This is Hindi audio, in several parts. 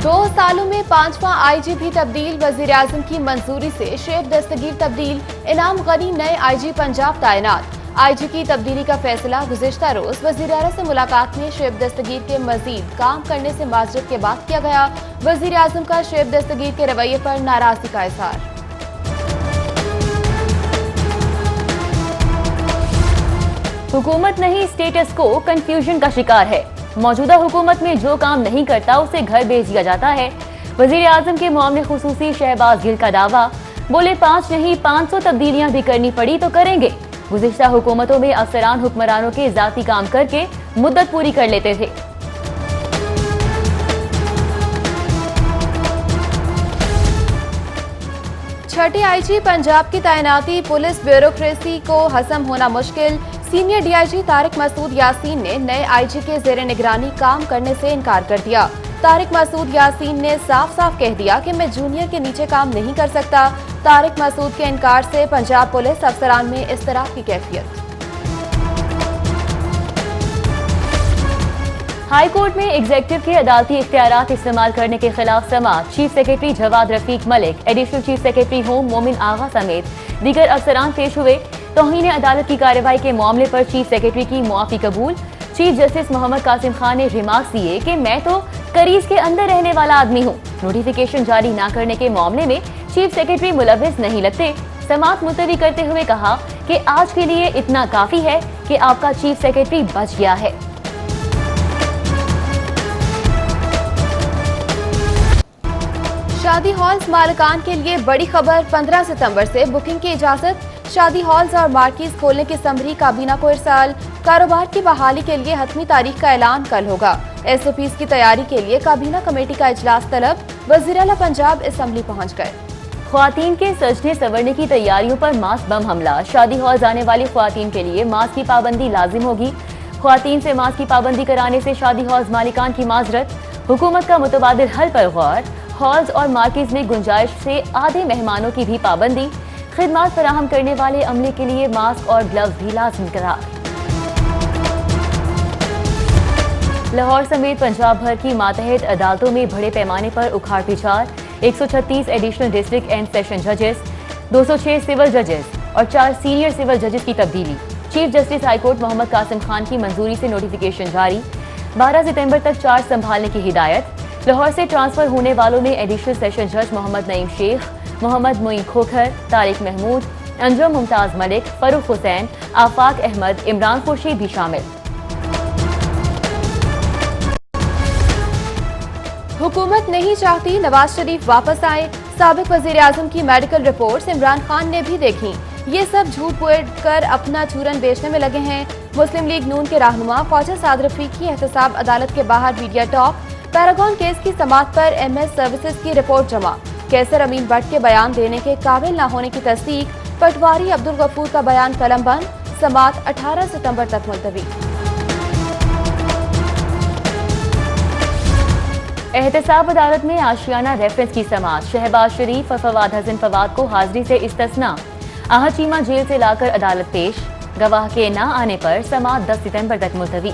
2 सालों में 5वां आईजी तब्दील, वजीर-ए-आज़म की मंजूरी से शेख दस्तगीर तब्दील, इनाम गनी नए आईजी पंजाब तैनात। आईजी की तब्दीली का फैसला गुज़िश्ता रोज वज़ीर-ए-आला से मुलाकात में शेख दस्तगीर के मजीद काम करने से माजरत के बाद किया गया। वज़ीर-ए-आज़म का शेख दस्तगीर के रवैये पर नाराजगी का इज़हार। हुकूमत नहीं, स्टेटस को कंफ्यूजन का शिकार है। मौजूदा हुकूमत में जो काम नहीं करता उसे घर भेज दिया जाता है। वज़ीर-ए-आज़म के मामले खुसूसी शहबाज गिल का दावा, बोले 5 नहीं 500 तब्दीलियां भी करनी पड़ी तो करेंगे। गुज़िश्ता हुकूमतों में अफसरान हुक्मरानों के जाती काम करके मुद्दत पूरी कर लेते थे। छठे आईजी पंजाब की तैनाती, पुलिस ब्यूरोक्रेसी को हजम होना मुश्किल। सीनियर डीआईजी तारिक मसूद यासीन ने नए आईजी के ज़ेरे निगरानी काम करने से इनकार कर दिया। तारिक मसूद यासीन ने साफ साफ कह दिया कि मैं जूनियर के नीचे काम नहीं कर सकता। तारिक मसूद के इनकार से पंजाब पुलिस अफसरान में इज़्तिराब की कैफियत। हाई कोर्ट में एग्जीक्यूटिव के अदालती इख्तियारात इस्तेमाल करने के खिलाफ समाअत, chief secretary Jawad Rafiq Malik, additional chief secretary home Momin Agha समेत दीगर अफसरान पेश हुए। तौहीन अदालत की कार्रवाई के मामले पर चीफ सेक्रेटरी की मुआफी कबूल। चीफ जस्टिस मोहम्मद कासिम खान ने रिमार्क्स दिए कि मैं तो करीज के अंदर रहने वाला आदमी हूँ। नोटिफिकेशन जारी न करने के मामले में चीफ सेक्रेटरी मुलव्विस नहीं लगते। समाअत मुलतवी करते हुए कहा कि आज के लिए इतना काफी है कि आपका चीफ सेक्रेटरी बच गया है। शादी हॉल्स मालिकान के लिए बड़ी खबर, 15 सितंबर से बुकिंग की इजाजत। शादी हॉल्स और मार्केज खोलने की समरी काबीना को इरसाल। कारोबार की बहाली के लिए हतमी तारीख का ऐलान कल होगा। एसओपीज की तैयारी के लिए काबीना कमेटी का इजलास तलब। वज़ीर-ए-आला पंजाब असम्बली पहुंच गए। ख्वातीन के सजने संवरने की तैयारियों पर मास बम हमला। शादी हॉल जाने वाली ख्वातीन के लिए मास्क की पाबंदी लाजिम होगी। ख्वातीन से मास्क की पाबंदी कराने से शादी हॉल्स मालिकान की माजरत। हुकूमत का मुतबादिल हल पर गौर। हॉल्स और मार्केज में गुंजाइश से आधे मेहमानों की भी पाबंदी। खिदमात फराहम करने वाले अमले के लिए मास्क और ग्लव्स भी लाजिम करार। लाहौर समेत पंजाब भर की मातहत अदालतों में बड़े पैमाने पर उखाड़ पिछाड़। 136 एडिशनल डिस्ट्रिक्ट एंड सेशन जजेस, 206 सिविल जजेस और 4 सीनियर सिविल जजेस की तब्दीली। Chief justice high court Mohammad Qasim Khan की मंजूरी से नोटिफिकेशन जारी। 12 सितंबर तक चार्ज संभालने की हिदायत। लाहौर से ट्रांसफर होने वालों में एडिशनल सेशन जज मोहम्मद नईम शेख, मोहम्मद मोइन खोखर, तारिक महमूद, अंजुम मुमताज मलिक, फरूख हुसैन, आफाक अहमद, इमरान खुर्शीद भी शामिल। हुकूमत नहीं चाहती नवाज शरीफ वापस आए। साबिक वज़ीर-ए-आज़म की मेडिकल रिपोर्ट्स इमरान खान ने भी देखी। ये सब झूठ बोल कर अपना चूरन बेचने में लगे हैं। मुस्लिम लीग नून के रहनुमा ख्वाजा साद रफीक की एहतसाब अदालत के बाहर मीडिया टॉक। पैरागॉन केस की समाअत पर एमएस सर्विसेज की रिपोर्ट जमा। कैसर अमीन भट्ट के बयान देने के काबिल न होने की तस्दीक। पटवारी अब्दुल गफूर का बयान कलमबंद। समाअत 18 सितंबर तक मुलतवी। एहतसाब अदालत में आशियाना रेफरेंस की समाअत। शहबाज शरीफ और फवाद हसन फवाद को हाजिरी से इस्तिस्ना। आहचीमा जेल से लाकर अदालत पेश। गवाह के न आने पर समाअत 10 सितंबर तक मुलतवी।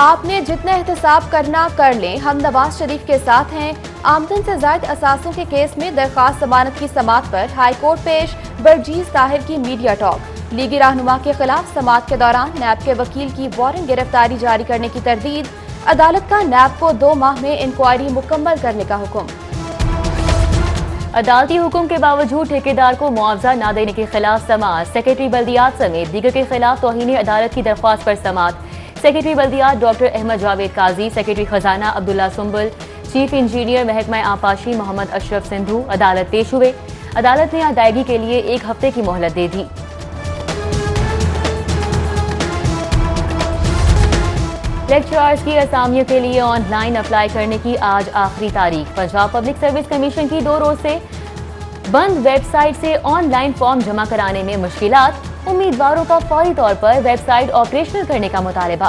आपने जितना एहतसाब करना कर लें, हम नवाज शरीफ के साथ हैं। आमदन से जायद असासों के केस में दरख्वास्त जमानत की समाअत पर हाई कोर्ट पेश। बरजीज ताहिर की मीडिया टॉक। लीगी रहनुमा के खिलाफ समाअत के दौरान नैब के वकील की वारंट गिरफ्तारी जारी करने की तरदीद। अदालत का नैब को 2 माह में इंक्वायरी मुकम्मल करने का हुक्म। अदालती हुक्म के बावजूद ठेकेदार को मुआवजा न देने के खिलाफ समाअत। सेक्रेटरी बल्दियात समेत दीगर के खिलाफ तौहीन अदालत की दरख्वास्त पर समाअत। सेक्रेटरी बल्दियात डॉक्टर अहमद जावेद काजी, सेक्रेटरी खजाना अब्दुल्ला सुंबुल, चीफ इंजीनियर महकमा आपाशी मोहम्मद अशरफ सिंधु अदालत पेश हुए। अदालत ने अदायगी के लिए 1 हफ्ते की मोहलत दे दी। लेक्चरर्स की असामियों के लिए ऑनलाइन अप्लाई करने की आज आखिरी तारीख। पंजाब पब्लिक सर्विस कमीशन की 2 रोज से बंद वेबसाइट से ऑनलाइन फॉर्म जमा कराने में मुश्किलात। उम्मीदवारों का फौरी तौर पर वेबसाइट ऑपरेशनल करने का मुतालबा।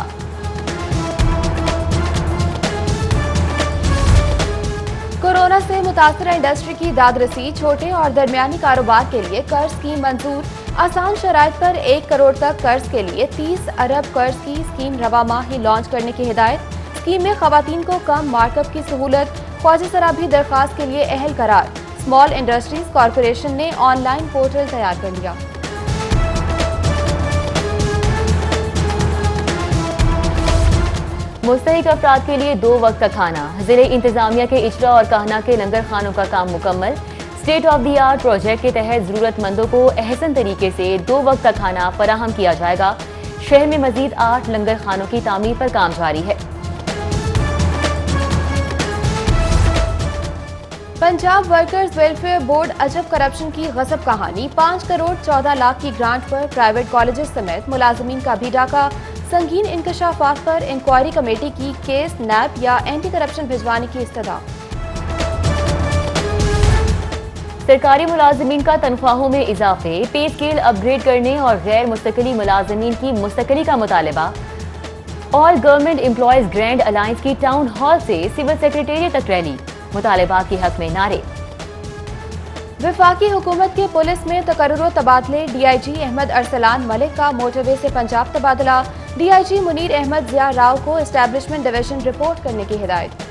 कोरोना से मुतासरा इंडस्ट्री की दाद रसी। छोटे और दरमियानी कारोबार के लिए कर्ज स्कीम मंजूर। आसान शराइत पर 1 करोड़ तक कर्ज के लिए 30 अरब कर्ज की स्कीम रवा माह ही लॉन्च करने की हिदायत। स्कीम में खवातीन को कम मार्कअप की सहूलत। ख्वाजा सराबी दरखास्त के लिए अहल करार। स्मॉल इंडस्ट्रीज कॉरपोरेशन ने ऑनलाइन पोर्टल तैयार कर लिया। मुस्तहिक अफराद के लिए 2 वक्त का खाना। जिले इंतजामिया के इजरा और कहना के लंगर खानों का काम मुकम्मल। State of the art project के तहत जरूरतमंदों को अहसन तरीके से 2 वक्त का खाना फराहम किया जाएगा। शहर में मजीद 8 लंगर खानों की तामीर पर काम जारी है। पंजाब वर्कर्स वेलफेयर बोर्ड अजब करप्शन की गजब कहानी। 5 करोड़ 14 लाख की ग्रांट पर प्राइवेट कॉलेजेस समेत मुलाजमीन का भी डाका। संगीन इंकशाफात पर इंक्वायरी कमेटी की केस नैब या एंटी करप्शन भिजवाने की इस्तदा। सरकारी मुलाजमीन का तनख्वाहों में इजाफे, पे स्केल अपग्रेड करने और गैर मुस्तकिली मुलाजमीन की मुस्तकिली का मुतालबा। All government employees grand alliance की टाउन हॉल से सिविल सेक्रेटेरिएट तक रैली। मुतालबात के हक में नारे। वफाकी हुकूमत के पुलिस में तकर्रुर तबादले। डीआईजी अहमद अरसलान मलिक का मोटरवे से पंजाब तबादला। डीआईजी मुनीर अहमद जिया राव को एस्टैब्लिशमेंट डिवीजन रिपोर्ट करने की हिदायत।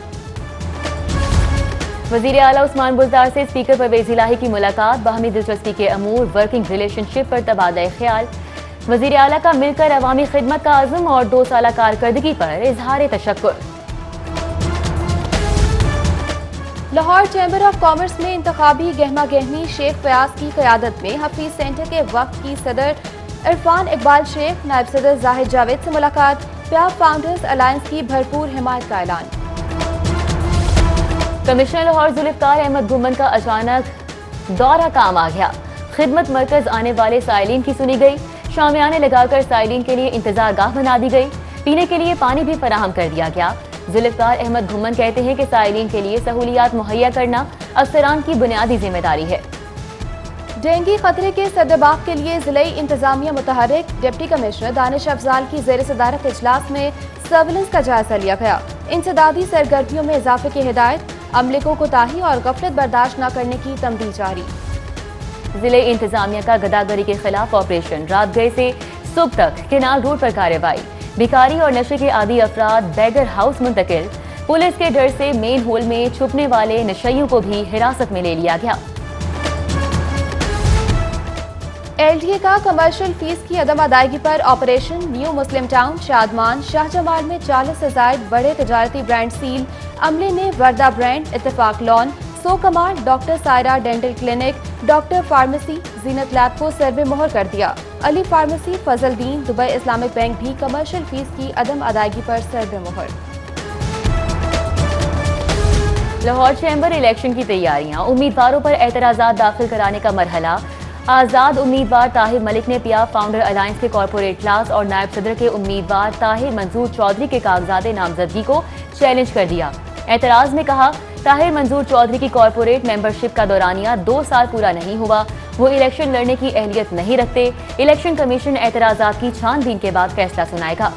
वजीर आला उस्मान बुज़दार से स्पीकर परवेज इलाही की मुलाकात। बाहमी दिलचस्पी के अमूर, वर्किंग रिलेशनशिप पर तबादला ख्याल। वजीर आला का मिलकर अवामी खिदमत का आज़म और 2 साला कारकर्दगी पर इजहार तशक्कुर। लाहौर चैम्बर ऑफ कॉमर्स में इंतखाबी गहमा गहमी। शेख फयाज की क़यादत में हफीज सेंटर के वक्त की सदर इरफान इकबाल शेख, नायब सदर जाहिद जावेद से मुलाकात। प्याब फाउंडर्स अलायंस की भरपूर हिमायत का ऐलान। कमिश्नर लाहौर जुल्फकार अहमद घुमन का अचानक दौरा काम आ गया। खिदमत मरकज आने वाले साइलिन की सुनी गई। शामियाने लगाकर साइलिन के लिए इंतजार गाह बना दी गई। पीने के लिए पानी भी फराहम कर दिया गया। जुल्फकार अहमद घुमन कहते हैं कि साइलिन के लिए सहूलियात मुहैया करना अफसरान की बुनियादी जिम्मेदारी है। डेंगू खतरे के सदबाग के लिए जिले इंतजामिया मुतहरिक। डिप्टी कमिश्नर दानिश अफजाल की जेर सदारत इजलास में सर्विलेंस का जायजा लिया गया। इंसदादी सरगर्मियों में इजाफे की हिदायत। अमले को कोताही और गफलत बर्दाश्त न करने की तंबीह जारी। जिले इंतजामिया का गदागरी के खिलाफ ऑपरेशन। रात गए से सुबह तक केनाल रोड पर कार्रवाई। भिखारी और नशे के आदी अफराद बैगर हाउस मुंतकिल। पुलिस के डर से मेन होल में छुपने वाले नशइयों को भी हिरासत में ले लिया गया। एलडीए का कमर्शियल फीस की अदम अदायगी पर ऑपरेशन। न्यू मुस्लिम टाउन, शादमान, शाहजमाल में 40 से जायद बड़े तजारती ब्रांड सील। अमले ने वर्दा ब्रांड, इत्तेफाक लॉन, सो कमाल, doctor Saira dental clinic, doctor pharmacy, Zeenat lab को सर्वे मोहर कर दिया। Ali pharmacy, Fazal Din, Dubai Islamic bank भी कमर्शियल फीस की अदम अदायगी पर सर्वे मोहर। लाहौर चैम्बर इलेक्शन की तैयारियां। उम्मीदवारों पर एतराजात दाखिल कराने का मरहला। आजाद उम्मीदवार ताहिर मलिक ने पिया फाउंडर अलायंस के कॉर्पोरेट क्लास और नायब सदर के उम्मीदवार ताहिर मंजूर चौधरी के कागजात नामजदगी को चैलेंज कर दिया। एतराज में कहा, ताहिर मंजूर चौधरी की कॉर्पोरेट मेंबरशिप का दौरानिया 2 साल पूरा नहीं हुआ। वो इलेक्शन लड़ने की अहलियत नहीं रखते। इलेक्शन कमीशन एतराजात की छानबीन के बाद फैसला सुनाएगा।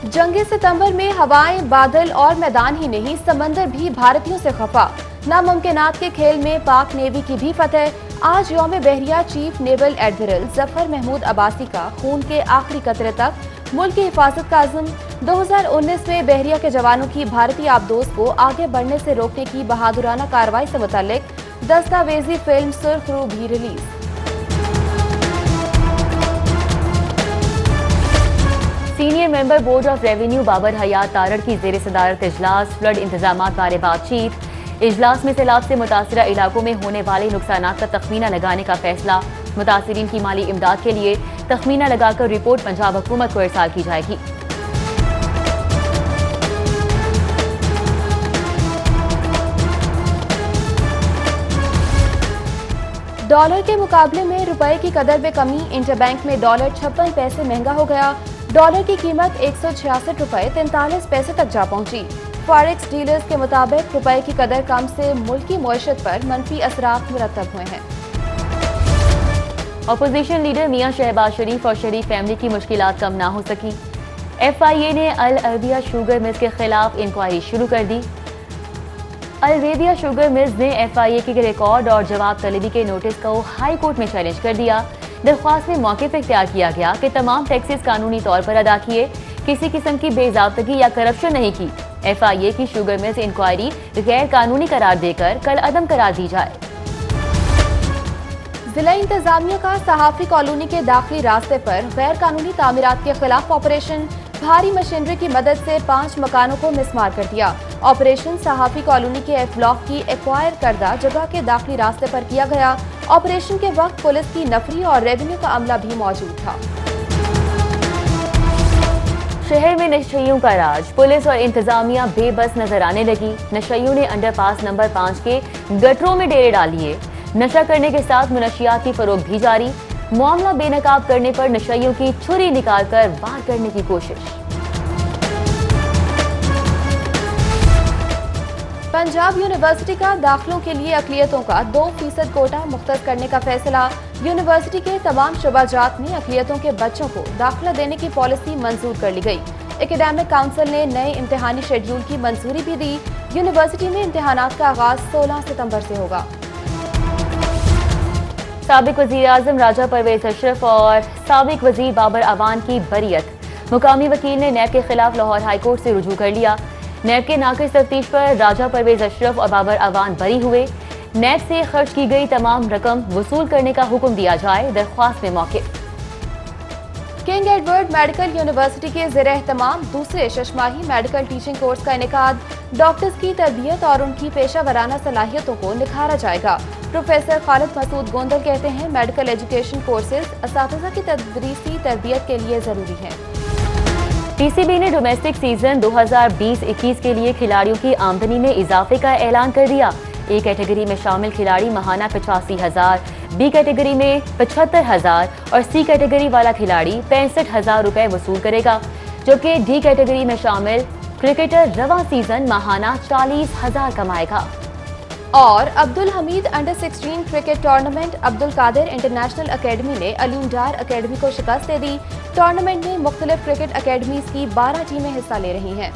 जंगे सितंबर में हवाएं, बादल और मैदान ही नहीं, समंदर भी भारतीयों से खफा। नामुमकिनात के खेल में पाक नेवी की भी फतह। आज यौम बहरिया chief naval admiral Zafar Mahmood Abbasi का खून के आखिरी कतरे तक मुल्क की हिफाजत का अज़्म। 2019 में बहरिया के जवानों की भारतीय आबदोज को आगे बढ़ने से रोकने की बहादुराना कार्रवाई से मुताल्लिक दस्तावेजी फिल्म सुर्ख रू भी release. Senior member board of revenue Babar Hayat Tarar की जेर सदारत इजलास। फ्लड इंतजामात बारे बातचीत। इजलास में सैलाब से मुतासरा इलाकों में होने वाले नुकसानात का तखमीना लगाने का फैसला। मुतासरीन की माली इमदाद के लिए तखमीना लगाकर रिपोर्ट पंजाब हुकूमत को इरसाल की जाएगी। डॉलर के मुकाबले में रुपए की कदर में कमी। इंटरबैंक में डॉलर 56 पैसे महंगा हो गया। डॉलर की कीमत 166 रुपए 43 पैसे तक जा पहुंची। फॉरेक्स डीलर्स के मुताबिक रुपए की कदर कम से मुल्की मईशत पर मनफी असरात मुरतब हुए हैं। अपोजिशन लीडर मियां शहबाज शरीफ और शरीफ फैमिली की मुश्किलात कम ना हो सकी। FIA ने अल अरबिया शुगर मिल्स के खिलाफ इंक्वायरी शुरू कर दी। अलवेदिया शुगर मिल्स ने FIA के रिकॉर्ड और जवाब तलबी के नोटिस को हाई कोर्ट में चैलेंज कर दिया। दरख्वास्त में मौके पर इख्तियार किया गया कि तमाम टैक्सेस कानूनी तौर पर अदा किए, किसी किस्म की बेजाब्तगी या करप्शन नहीं की। FIA की शुगर मिल्स इंक्वायरी गैर कानूनी करार देकर कल अदम करार दी जाए। जिला इंतजामिया का सहाफी कॉलोनी के दाखिली रास्ते पर गैर कानूनी तामीरात के खिलाफ ऑपरेशन, भारी मशीनरी की मदद से 5 मकानों को मिसमार कर दिया। ऑपरेशन सहाफी कॉलोनी के F ब्लॉक की एक्वायर करदा जगह के दाखिली रास्ते पर किया गया। ऑपरेशन के वक्त पुलिस की नफरी और रेवेन्यू का अमला भी मौजूद था। शहर में नशइयों का राज, पुलिस और इंतजामिया बेबस नजर आने लगी। नशइयों ने अंडरपास नंबर 5 के गटरों में डेरे डाल लिए। नशा करने के साथ मुनशियात की फरोख्त भी जारी। मामला बेनकाब करने पर नशइयों की छुरी निकालकर वार करने की कोशिश। पंजाब यूनिवर्सिटी का दाखिलों के लिए अक़लियतों का 2% कोटा मुख्तस करने का फैसला। यूनिवर्सिटी के तमाम शुबाजात में अक़लियतों के बच्चों को दाखिला देने की पॉलिसी मंजूर कर ली गई। एकेडमिक काउंसिल ने नए इम्तिहानी शेड्यूल की मंजूरी भी दी। यूनिवर्सिटी में इम्तिहानात का आगाज 16 सितंबर से होगा। साबिक वज़ीर आज़म राजा परवेज अशरफ और साबिक वज़ीर बाबर अवान की बरियत। मुकामी वकील ने नैब के खिलाफ लाहौर हाईकोर्ट से रुजू कर लिया। नैब के नाक़िस तफ्तीश पर राजा परवेज अशरफ और बाबर अवान बरी हुए। नैब से खर्च की गई तमाम रकम वसूल करने का हुक्म दिया जाए, दरख्वास्त में मौके। किंग एडवर्ड मेडिकल यूनिवर्सिटी के ज़ेर-ए-एहतमाम दूसरे शशमाही मेडिकल टीचिंग कोर्स का इनेकाद। डॉक्टर्स की तरबियत और उनकी पेशा वराना सलाहियतों को निखारा जाएगा। प्रोफेसर खालिद मसूद गोंदल कहते हैं, मेडिकल एजुकेशन कोर्सेज असातिज़ा की तदरीसी तरबियत के लिए जरूरी हैं। PCB ने डोमेस्टिक सीजन 2020-21 के लिए खिलाड़ियों की आमदनी में इजाफे का ऐलान कर दिया। A कैटेगरी में शामिल खिलाड़ी माहाना 85,000, B कैटेगरी में 75,000 और C कैटेगरी वाला खिलाड़ी 65,000 रुपए वसूल करेगा, जबकि D कैटेगरी में शामिल क्रिकेटर रवा सीजन माहाना 40,000 कमाएगा। और Abdul Hameed under 16 cricket tournament, Abdul Qadir international academy ने अलीम डार अकेडमी को शिकस्त दे दी। टूर्नामेंट में मुख्तलिफ क्रिकेट अकेडमीज की 12 टीमें हिस्सा ले रही हैं।